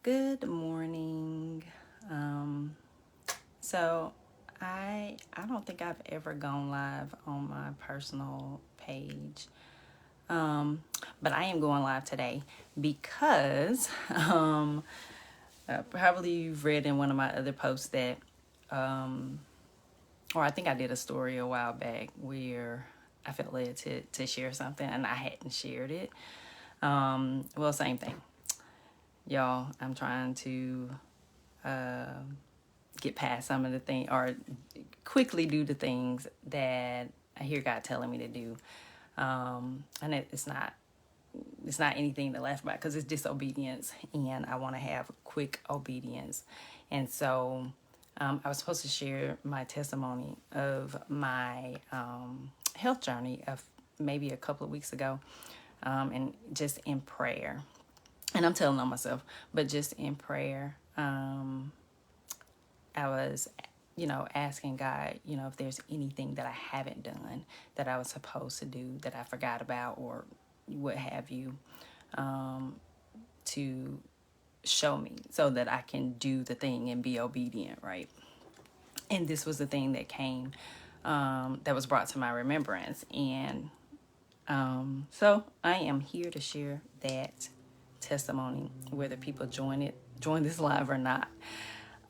Good morning. Um, so I don't think I've ever gone live on my personal page. Um, but I am going live today because probably you've read in one of my other posts that or I think I did a story a while back where I felt led to share something and I hadn't shared it. Well, same thing. Y'all, I'm trying to get past some of the things or quickly do the things that I hear God telling me to do. And it's not anything to laugh about because it's disobedience and I want to have quick obedience. And so I was supposed to share my testimony of my health journey of maybe a couple of weeks ago, and just in prayer. And I'm telling on myself, but just in prayer. I was, asking God, if there's anything that I haven't done that I was supposed to do that I forgot about or what have you, to show me so that I can do the thing and be obedient, right? And this was the thing that came, that was brought to my remembrance. And so I am here to share that testimony, whether people join this live or not.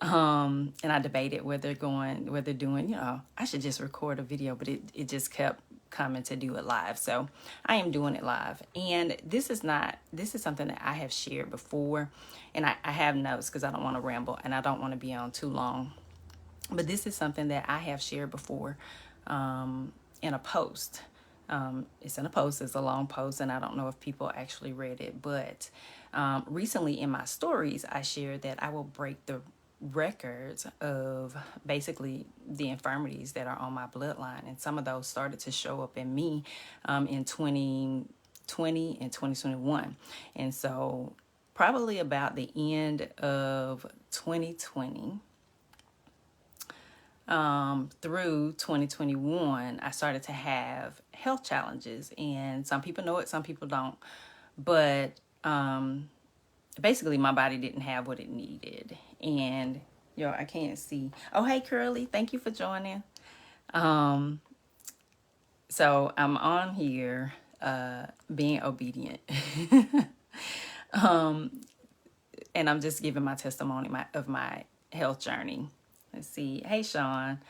And I debated whether doing, I should just record a video, but it just kept coming to do it live. So I am doing it live. And this is something that I have shared before. And I have notes because I don't want to ramble and I don't want to be on too long. But this is something that I have shared before, in a post. It's in a post, it's a long post, and I don't know if people actually read it. But recently in my stories, I shared that I will break the records of basically the infirmities that are on my bloodline. And some of those started to show up in me in 2020 and 2021. And so probably about the end of 2020 through 2021, I started to have health challenges. And some people know it, some people don't. But basically my body didn't have what it needed. And I can't see. Oh, hey Curly, thank you for joining. So I'm on here being obedient. And I'm just giving my testimony of my health journey. Let's see. Hey Sean.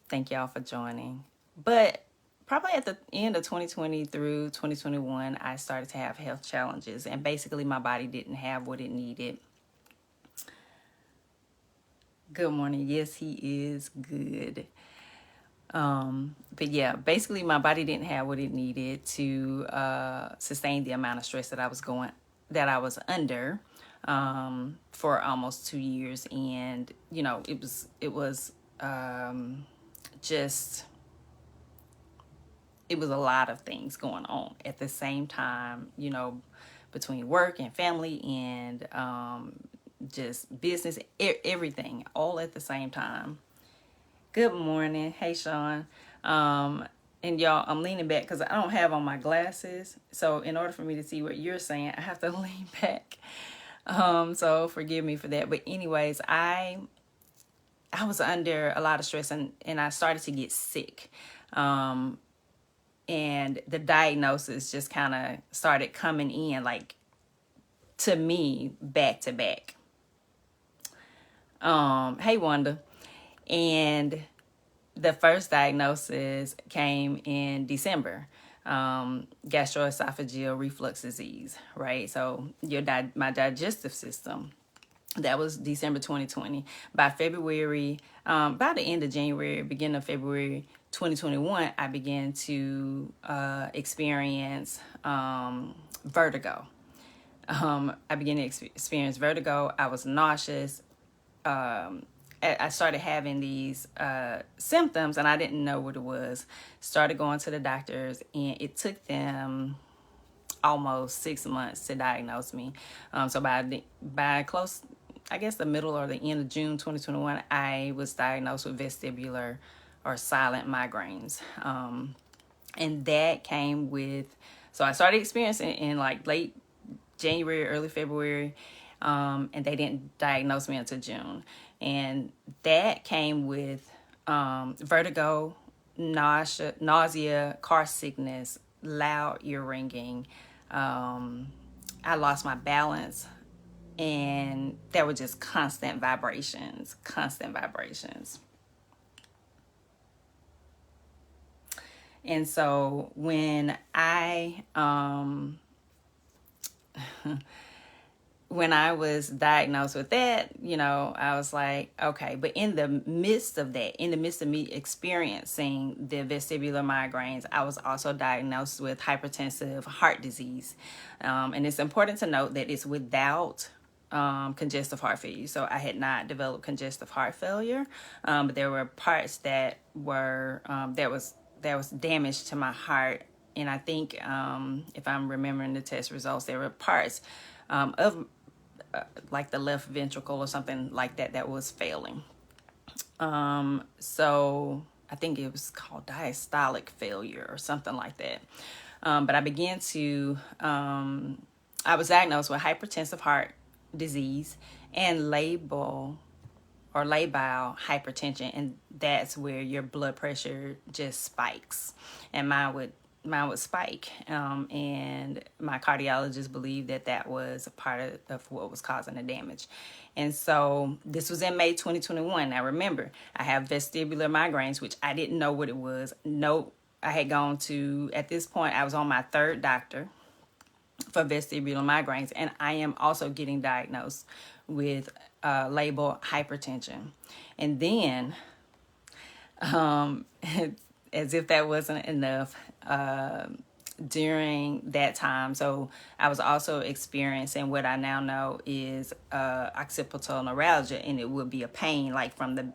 Thank y'all for joining. But probably at the end of 2020 through 2021, I started to have health challenges, and basically my body didn't have what it needed. Good morning. Yes, he is good. But yeah, basically my body didn't have what it needed to sustain the amount of stress that I was under for almost 2 years. And just it was a lot of things going on at the same time, between work and family and just business, everything all at the same time. Good morning. Hey, Sean. And y'all, I'm leaning back because I don't have on my glasses. So in order for me to see what you're saying, I have to lean back. So forgive me for that. But anyways, I was under a lot of stress and I started to get sick. And the diagnosis just kind of started coming in, like, to me, back to back. Hey, Wanda. And the first diagnosis came in December, gastroesophageal reflux disease, right? So my digestive system. That was December 2020. By February, by the end of January, beginning of February 2021, I began to experience vertigo. I began to experience vertigo. I was nauseous. I started having these symptoms and I didn't know what it was. Started going to the doctors and it took them almost 6 months to diagnose me. So by close, I guess the middle or the end of June 2021, I was diagnosed with vestibular or silent migraines. And that came with, so I started experiencing in like late January, early February. and they didn't diagnose me until June. And that came with vertigo, nausea, car sickness, loud ear ringing. I lost my balance, and there were just constant vibrations. And so when I when I was diagnosed with that, I was like, okay. But in the midst of that, in the midst of me experiencing the vestibular migraines, I was also diagnosed with hypertensive heart disease. And it's important to note that it's without congestive heart failure. So I had not developed congestive heart failure, but there were parts that were, there was damage to my heart. And I think, if I'm remembering the test results, there were parts of like the left ventricle or something like that was failing. So I think it was called diastolic failure or something like that. But I began to, I was diagnosed with hypertensive heart disease and labile hypertension, and that's where your blood pressure just spikes, and mine would spike, and my cardiologist believed that was a part of what was causing the damage. And so this was in May 2021. Now remember, I have vestibular migraines, which I didn't know what it was. No, I had gone to, at this point, I was on my third doctor for vestibular migraines, and I am also getting diagnosed with labile hypertension. And then, as if that wasn't enough, during that time, so I was also experiencing what I now know is occipital neuralgia, and it would be a pain like from the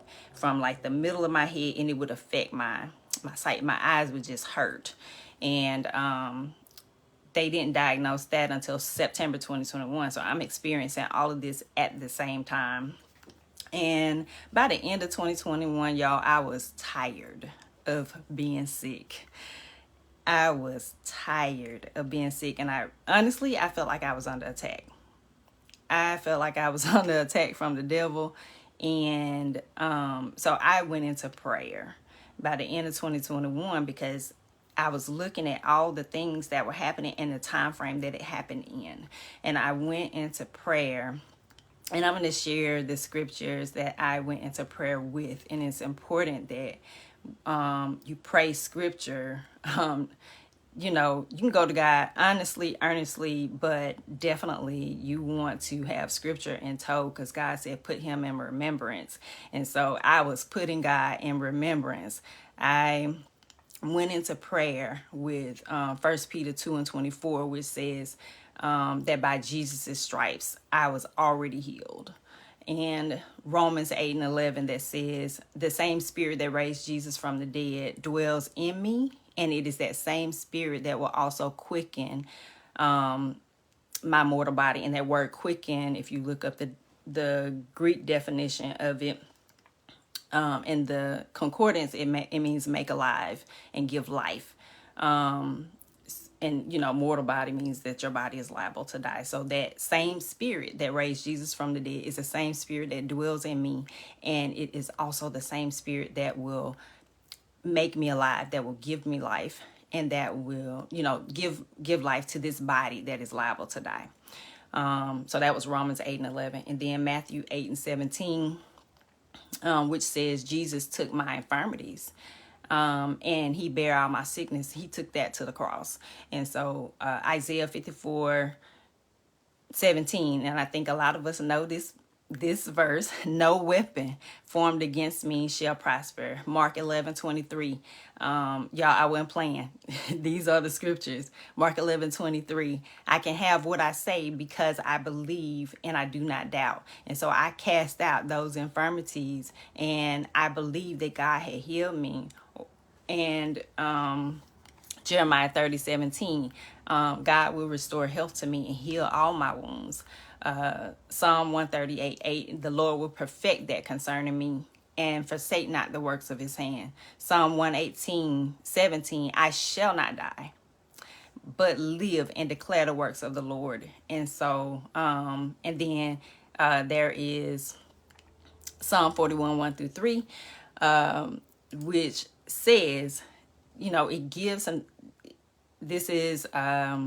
middle of my head, and it would affect my sight. My eyes would just hurt, and they didn't diagnose that until September 2021. So I'm experiencing all of this at the same time. And by the end of 2021, y'all, I was tired of being sick. And I honestly, I felt like I was under attack. I felt like I was under attack from the devil. And so I went into prayer by the end of 2021, because I was looking at all the things that were happening in the time frame that it happened in. And I went into prayer. And I'm going to share the scriptures that I went into prayer with. And it's important that you pray scripture. You can go to God honestly, earnestly, but definitely you want to have scripture in tow, because God said put him in remembrance. And so I was putting God in remembrance. I went into prayer with 1 Peter 2:24, which says that by Jesus' stripes I was already healed. And Romans 8:11, that says the same spirit that raised Jesus from the dead dwells in me, and it is that same spirit that will also quicken my mortal body. And that word quicken, if you look up the Greek definition of it, in the concordance, it means make alive and give life. And mortal body means that your body is liable to die. So that same spirit that raised Jesus from the dead is the same spirit that dwells in me, and it is also the same spirit that will make me alive, that will give me life, and that will give life to this body that is liable to die. So that was Romans 8:11. And then Matthew 8:17, which says Jesus took my infirmities, and he bare all my sickness. He took that to the cross. And so Isaiah 54:17, and I think a lot of us know this verse: no weapon formed against me shall prosper. Mark 11:23. Y'all, I wasn't playing. These are the scriptures. Mark 11:23. I can have what I say because I believe and I do not doubt. And so I cast out those infirmities, and I believe that God had healed me. And Jeremiah 30:17. God will restore health to me and heal all my wounds. Psalm 138:8, the Lord will perfect that concerning me, and forsake not the works of his hand. Psalm 118:17, I shall not die, but live and declare the works of the Lord. And so, and then there is Psalm 41, 1 through 3, which says, it gives some, this is, I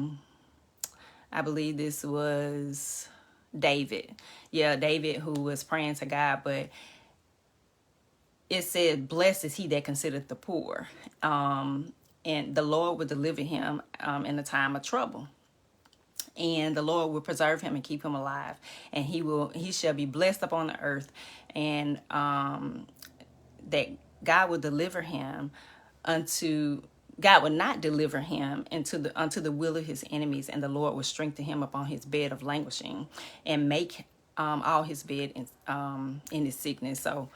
believe this was David. Yeah, David, who was praying to God, but it said, blessed is he that considereth the poor. And the Lord will deliver him in a time of trouble. And the Lord will preserve him and keep him alive. And he shall be blessed upon the earth. And that God will deliver him God will not deliver him unto the will of his enemies, and the Lord will strengthen him upon his bed of languishing, and make all his bed in his sickness. So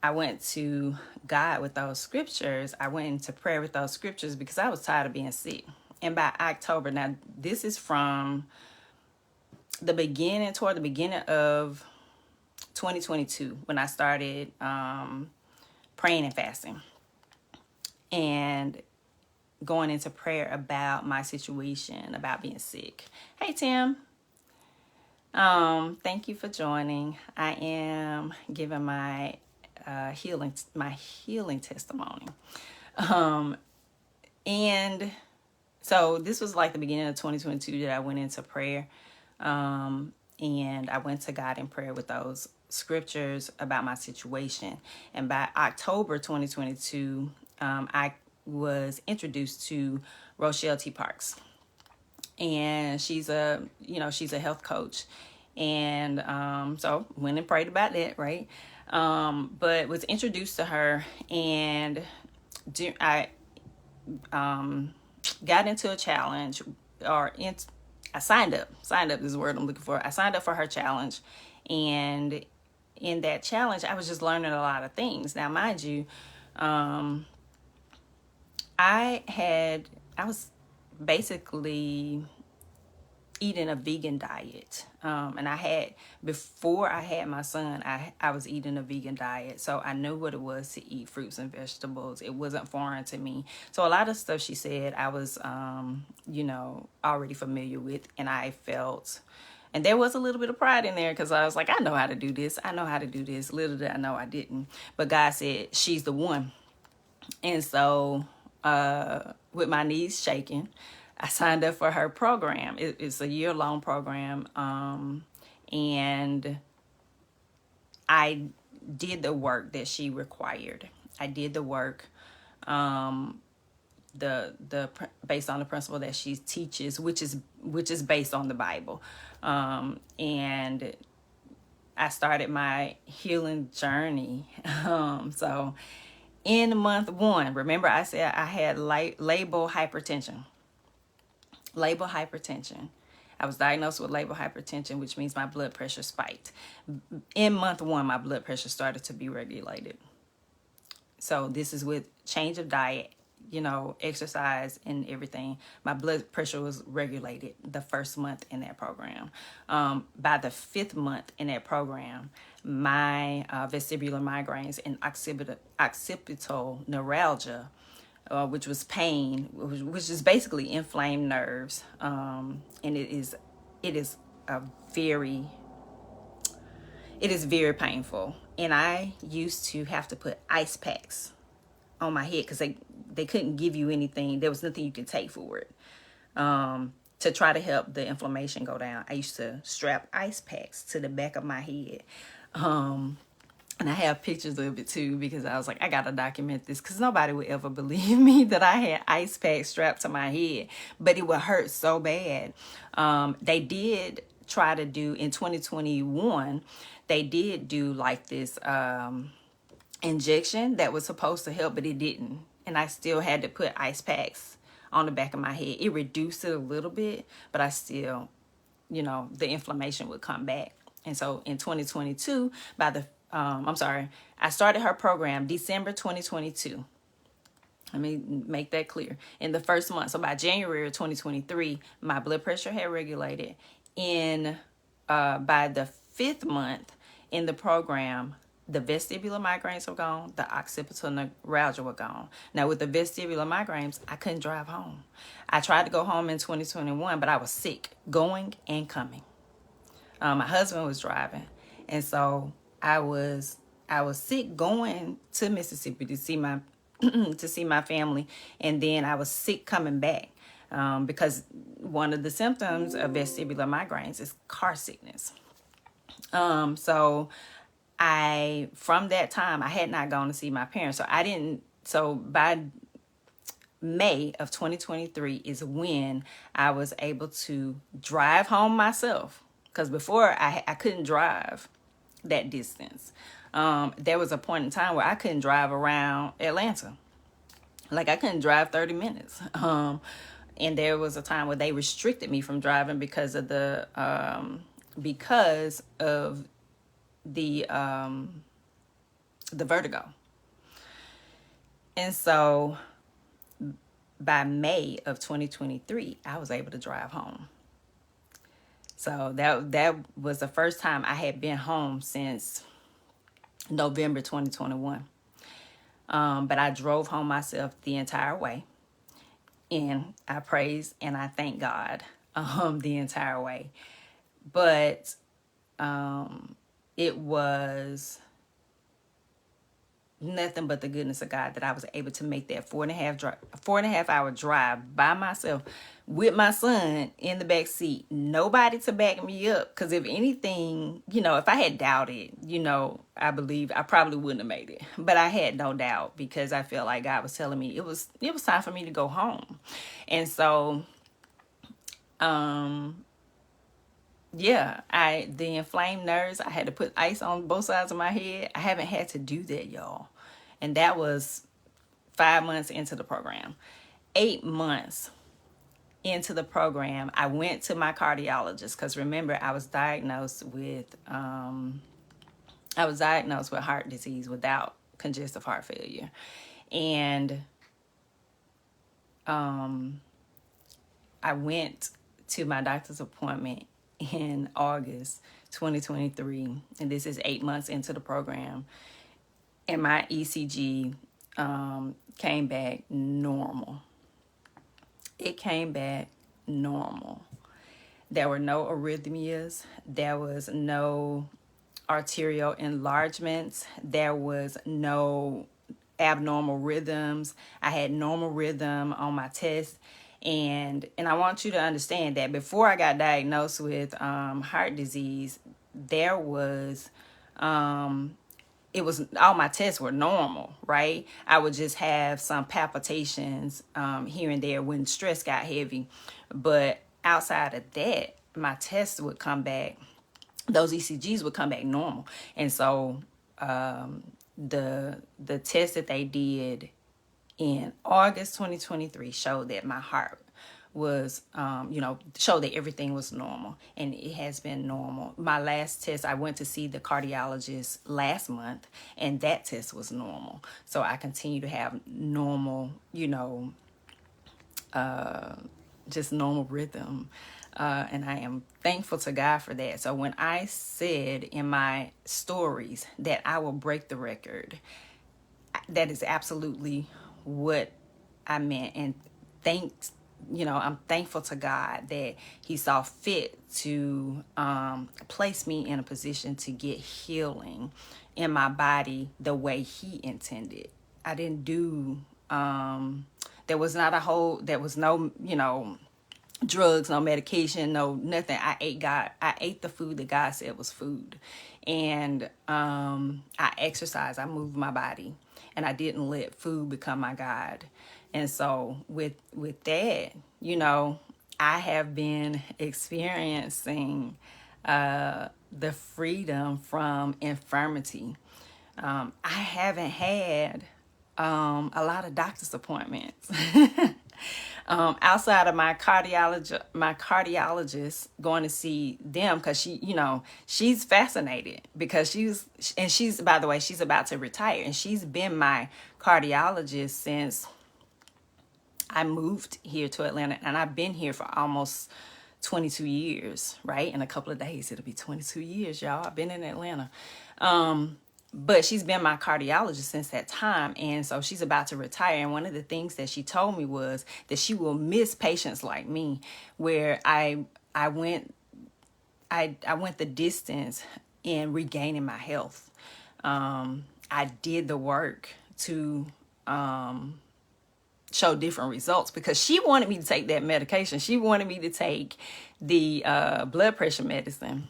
I went to God with those scriptures. I went into prayer with those scriptures because I was tired of being sick. And by October, now this is from toward the beginning of 2022, when I started praying and fasting and going into prayer about my situation, about being sick. Hey, Tim. Thank you for joining. I am giving my healing testimony. And so this was like the beginning of 2022 that I went into prayer. And I went to God in prayer with those scriptures about my situation. And by October 2022, I was introduced to Rochelle T. Parks. And she's a health coach. And so went and prayed about that, right? But was introduced to her, and I got into a challenge, I signed up. Signed up is the word I'm looking for. I signed up for her challenge, and in that challenge, I was just learning a lot of things. Now, mind you, I was basically eating a vegan diet. And before I had my son, I was eating a vegan diet. So I knew what it was to eat fruits and vegetables. It wasn't foreign to me. So a lot of stuff she said, I was, already familiar with, and I felt, and there was a little bit of pride in there, because I was like, I know how to do this. I know how to do this. Little did I know I didn't. But God said, she's the one. And so, with my knees shaking, I signed up for her program. It's a year-long program, and I did the work that she required. I did the work, based on the principle that she teaches, which is based on the Bible, and I started my healing journey. So in month 1, remember I said I had labile hypertension. Labile hypertension. I was diagnosed with labile hypertension, which means my blood pressure spiked. In month 1, my blood pressure started to be regulated. So this is with change of diet, exercise and everything. My blood pressure was regulated the first month in that program. By the 5th month in that program, my vestibular migraines and occipital neuralgia, which was pain, which is basically inflamed nerves, and it is very painful. And I used to have to put ice packs on my head because they couldn't give you anything. There was nothing you could take for it, to try to help the inflammation go down. I used to strap ice packs to the back of my head. And I have pictures of it too, because I was like, I gotta document this, because nobody would ever believe me that I had ice packs strapped to my head. But it would hurt so bad. They did try to do, in 2021, they did do like this injection that was supposed to help, but it didn't. And I still had to put ice packs on the back of my head. It reduced it a little bit, but I still, the inflammation would come back. And so in 2022, I started her program December 2022. Let me make that clear. In the first month, so by January of 2023, my blood pressure had regulated. By the 5th month in the program, the vestibular migraines were gone, the occipital neuralgia were gone. Now with the vestibular migraines, I couldn't drive home. I tried to go home in 2021, but I was sick going and coming. My husband was driving, and so I was sick going to Mississippi to see my to see my family, and then I was sick coming back because one of the symptoms of vestibular migraines is car sickness. So from that time, I had not gone to see my parents. So by May of 2023 is when I was able to drive home myself. Because before I couldn't drive that distance. There was a point in time where I couldn't drive around Atlanta. Like I couldn't drive 30 minutes. And there was a time where they restricted me from driving because of the vertigo. And so by May of 2023, I was able to drive home. So that was the first time I had been home since November 2021. But I drove home myself the entire way. And I praise and I thank God the entire way. But it was nothing but the goodness of God that I was able to make that 4.5 hour drive by myself with my son in the back seat. Nobody to back me up. Because if anything, if I had doubted, I believe I probably wouldn't have made it. But I had no doubt because I felt like God was telling me it was time for me to go home. And so, the inflamed nerves, I had to put ice on both sides of my head. I haven't had to do that, y'all. And that was 5 months into the program. 8 months into the program, I went to my cardiologist because remember, I was diagnosed with heart disease without congestive heart failure. And I went to my doctor's appointment in August 2023, and this is 8 months into the program, and my ECG came back normal. It came back normal. There were no arrhythmias. There was no arterial enlargements. There was no abnormal rhythms. I had normal rhythm on my test. And I want you to understand that before I got diagnosed with heart disease, there was it was all my tests were normal, right? I would just have some palpitations here and there when stress got heavy. But outside of that, my tests would come back. Those ECGs would come back normal. And so the test that they did in August 2023 showed that my heart was, showed that everything was normal, and it has been normal. My last test, I went to see the cardiologist last month, and that test was normal. So I continue to have normal, just normal rhythm. And I am thankful to God for that. So when I said in my stories that I will break the record, that is absolutely what I meant. And I'm thankful to God that He saw fit to place me in a position to get healing in my body the way He intended. I didn't do, there was no, drugs, no medication, no nothing. I ate the food that God said was food. And I exercised, I moved my body, and I didn't let food become my God. And so with that, I have been experiencing the freedom from infirmity. I haven't had a lot of doctor's appointments. Outside of my cardiologist, going to see them because she's fascinated because she's by the way, she's about to retire, and she's been my cardiologist since I moved here to Atlanta, and I've been here for almost 22 years, right? In a couple of days, it'll be 22 years, y'all. I've been in Atlanta. but she's been my cardiologist since that time. And so she's about to retire. And one of the things that she told me was that she will miss patients like me, where I went the distance in regaining my health. I did the work to show different results, because she wanted me to take that medication. She wanted me to take the blood pressure medicine.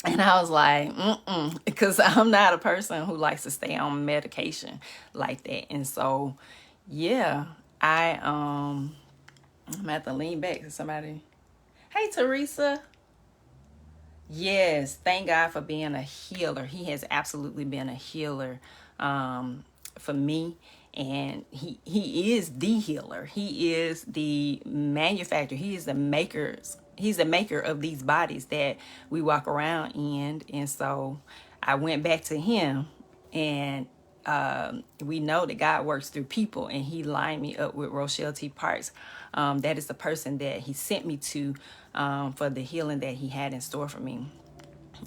And I was like, because I'm not a person who likes to stay on medication like that. And so, yeah, I'm at to lean back to somebody. Hey, Teresa. Yes, thank God for being a healer. He has absolutely been a healer for me. And he is the healer. He is the manufacturer. He is the makers. He's the maker of these bodies that we walk around in. And so I went back to him, and we know that God works through people, and he lined me up with Rochelle T. Parks. That is the person that he sent me to for the healing that he had in store for me.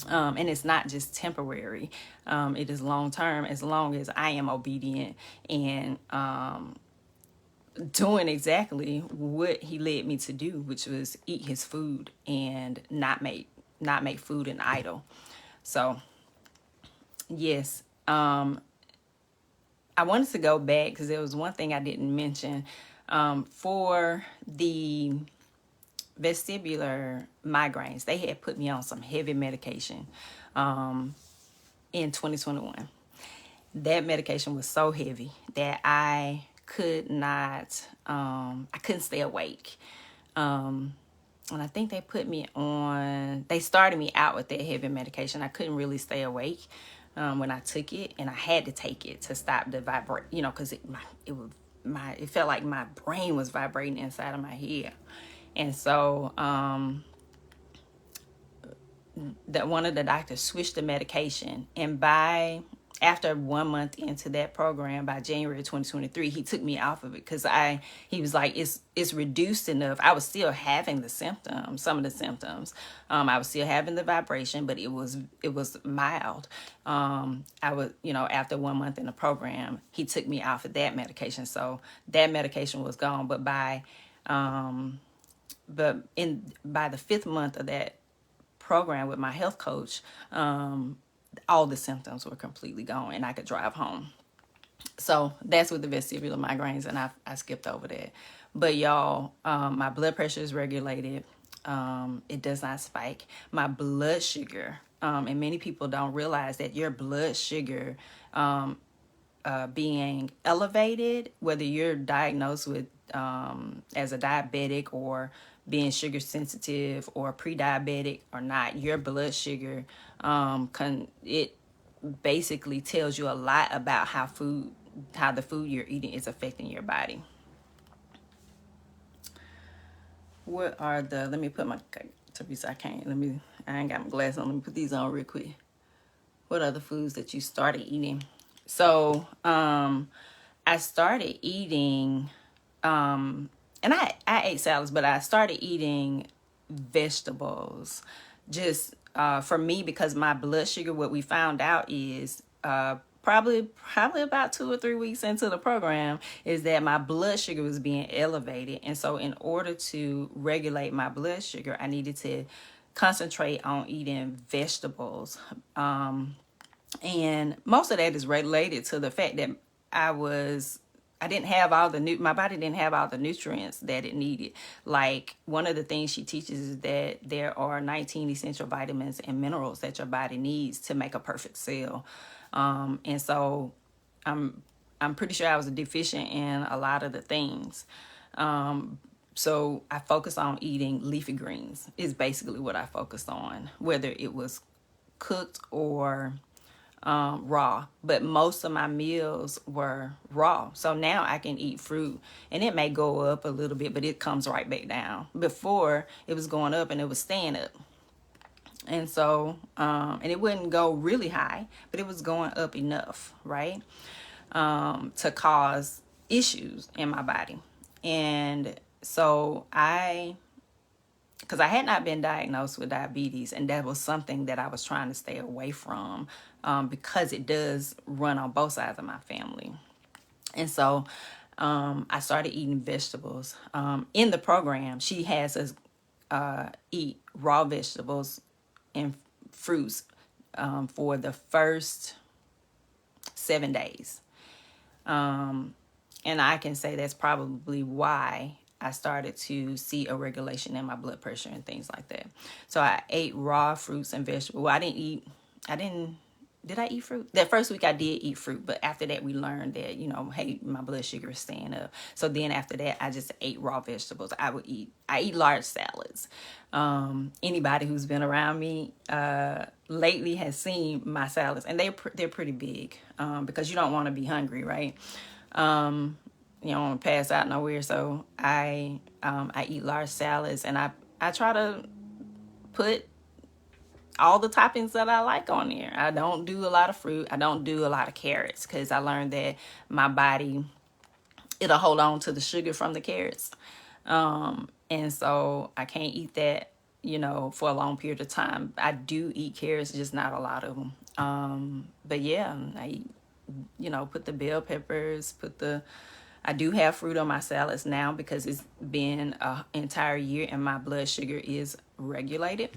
And it's not just temporary. It is long term, as long as I am obedient and doing exactly what he led me to do, which was eat his food and not make food an idol. So yes, I wanted to go back because there was one thing I didn't mention for the vestibular migraines. They had put me on some heavy medication in 2021. That medication was so heavy that I could not, I couldn't stay awake. And I think they started me out with that heavy medication. I couldn't really stay awake when I took it, and I had to take it to stop the vibrate, because it felt like my brain was vibrating inside of my head. And so that one of the doctors switched the medication, and after 1 month into that program, by January 2023, he took me off of it because he was like, it's reduced enough. I was still having the symptoms, some of the symptoms. I was still having the vibration, but it was mild. I was, after 1 month in the program, he took me off of that medication. So that medication was gone. But by the 5th month of that program with my health coach, all the symptoms were completely gone, and I could drive home. So that's with the vestibular migraines, and I skipped over that. But y'all, my blood pressure is regulated. It does not spike. My blood sugar, and many people don't realize that your blood sugar being elevated, whether you're diagnosed with as a diabetic or being sugar sensitive or pre-diabetic or not, your blood sugar it basically tells you a lot about how the food you're eating is affecting your body. Let me put my Teresa, I ain't got my glasses on. Let me put these on real quick. What are the foods that you started eating? So I started eating and I ate salads, but I started eating vegetables just for me, because my blood sugar, what we found out is probably about 2 or 3 weeks into the program, is that my blood sugar was being elevated. And so in order to regulate my blood sugar, I needed to concentrate on eating vegetables. And most of that is related to the fact that my body didn't have all the nutrients that it needed. Like, one of the things she teaches is that there are 19 essential vitamins and minerals that your body needs to make a perfect cell. And so I'm pretty sure I was deficient in a lot of the things. So I focused on eating leafy greens is basically what I focused on, whether it was cooked or raw, but most of my meals were raw. So now I can eat fruit, and it may go up a little bit, but it comes right back down. Before, it was going up and it was staying up. And so, and it wouldn't go really high, but it was going up enough, right? To cause issues in my body. And so I because I had not been diagnosed with diabetes, and that was something that I was trying to stay away from, because it does run on both sides of my family. And so I started eating vegetables. In the program, she has us eat raw vegetables and fruits for the first 7 days. And I can say that's probably why I started to see a regulation in my blood pressure and things like that. So I ate raw fruits and vegetables. Well, did I eat fruit? That first week I did eat fruit, but after that we learned that, hey, my blood sugar is staying up. So then after that I just ate raw vegetables. I eat large salads. Anybody who's been around me lately has seen my salads, and they're pretty big, because you don't want to be hungry, right? You don't want to pass out nowhere. So I eat large salads, and I try to put all the toppings that I like on there. I don't do a lot of fruit. I don't do a lot of carrots, because I learned that my body, it'll hold on to the sugar from the carrots. And so I can't eat that, for a long period of time. I do eat carrots, just not a lot of them. But yeah, I eat, put the bell peppers, I do have fruit on my salads now because it's been an entire year and my blood sugar is regulated.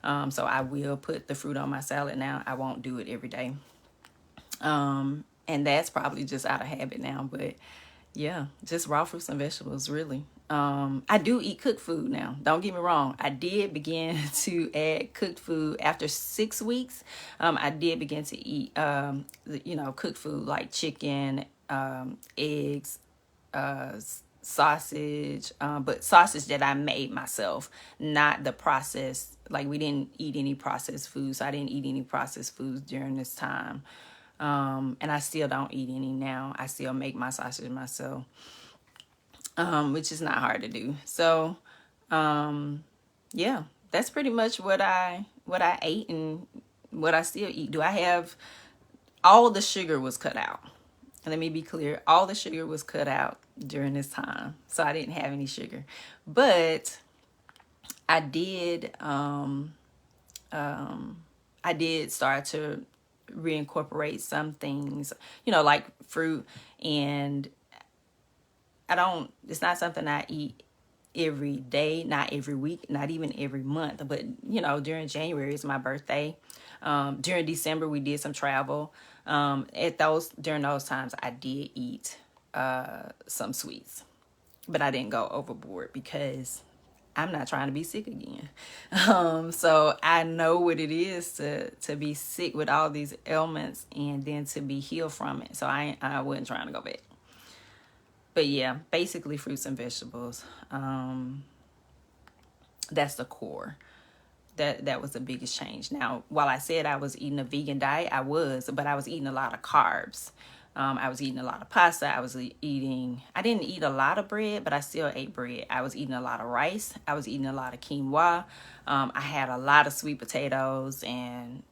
So I will put the fruit on my salad now. I won't do it every day. And that's probably just out of habit now. But yeah, just raw fruits and vegetables, really. I do eat cooked food now. Don't get me wrong. I did begin to add cooked food after 6 weeks. I did begin to eat, cooked food like chicken, eggs, sausage, but sausage that I made myself, not the processed. Like, we didn't eat any processed foods. So I didn't eat any processed foods during this time. And I still don't eat any now. I still make my sausage myself, which is not hard to do. So, yeah, that's pretty much what I ate and what I still eat. Do I have all the sugar was cut out? Let me be clear. All the sugar was cut out during this time. So I didn't have any sugar. But I did start to reincorporate some things, like fruit. And it's not something I eat every day, not every week, not even every month. But, during January is my birthday. During December, we did some travel. During those times, I did eat some sweets, but I didn't go overboard because I'm not trying to be sick again. So I know what it is to be sick with all these ailments and then to be healed from it. So I wasn't trying to go back. But yeah, basically fruits and vegetables. That's the core. That was the biggest change. Now, while I said I was eating a vegan diet, but I was eating a lot of carbs. I was eating a lot of pasta. I didn't eat a lot of bread, but I still ate bread. I was eating a lot of rice. I was eating a lot of quinoa. I had a lot of sweet potatoes and,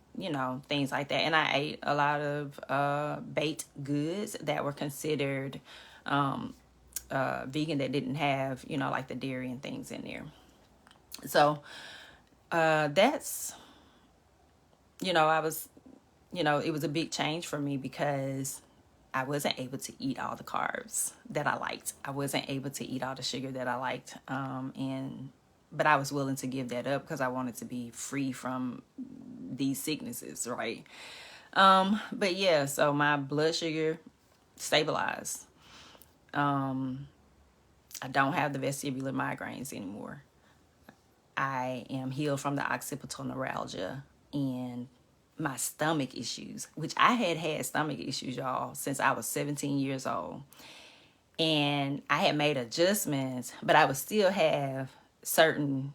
things like that. And I ate a lot of baked goods that were considered vegan, that didn't have, like the dairy and things in there. So that's, I was, it was a big change for me because I wasn't able to eat all the carbs that I liked. I wasn't able to eat all the sugar that I liked. But I was willing to give that up because I wanted to be free from these sicknesses, right? But yeah, so my blood sugar stabilized. I don't have the vestibular migraines anymore. I am healed from the occipital neuralgia and my stomach issues, which I had stomach issues, y'all, since I was 17 years old. And I had made adjustments, but I would still have certain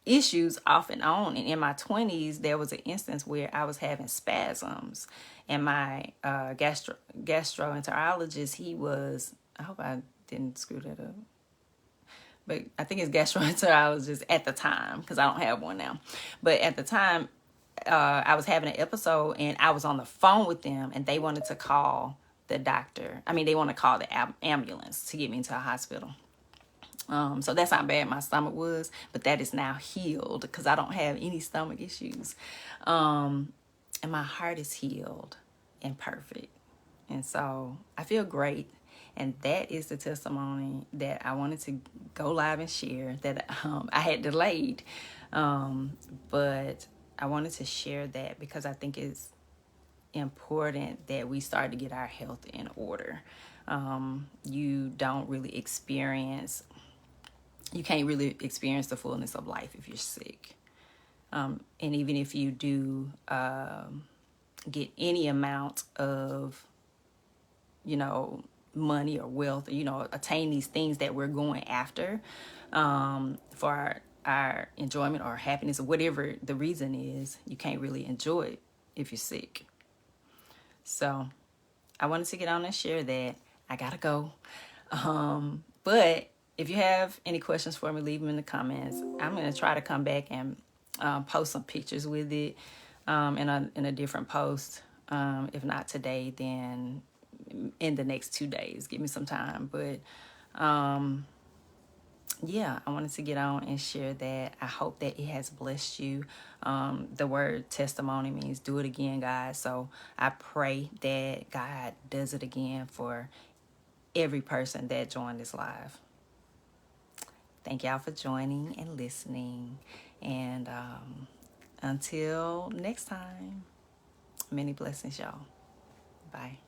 issues off and on. And in my 20s, there was an instance where I was having spasms. And my gastroenterologist, I hope I didn't screw that up, but I think it's gastroenterologist at the time, because I don't have one now. But at the time, I was having an episode and I was on the phone with them and they wanted to call the doctor. They want to call the ambulance to get me into a hospital. So that's how bad my stomach was, but that is now healed because I don't have any stomach issues. And my heart is healed and perfect. And so I feel great. And that is the testimony that I wanted to go live and share that I had delayed. But I wanted to share that because I think it's important that we start to get our health in order. You don't really experience, you can't really experience the fullness of life if you're sick. And even if you do get any amount of, money or wealth, or, attain these things that we're going after for our enjoyment or happiness or whatever the reason is, you can't really enjoy it if you're sick. So I wanted to get on and share that. I gotta go. But if you have any questions for me, leave them in the comments. I'm gonna try to come back and post some pictures with it in a different post. If not today, then in the next 2 days. Give me some time. But yeah, I wanted to get on and share that. I hope that it has blessed you. The word testimony means do it again, guys. So I pray that God does it again for every person that joined this live. Thank y'all for joining and listening. And until next time, many blessings, y'all. Bye.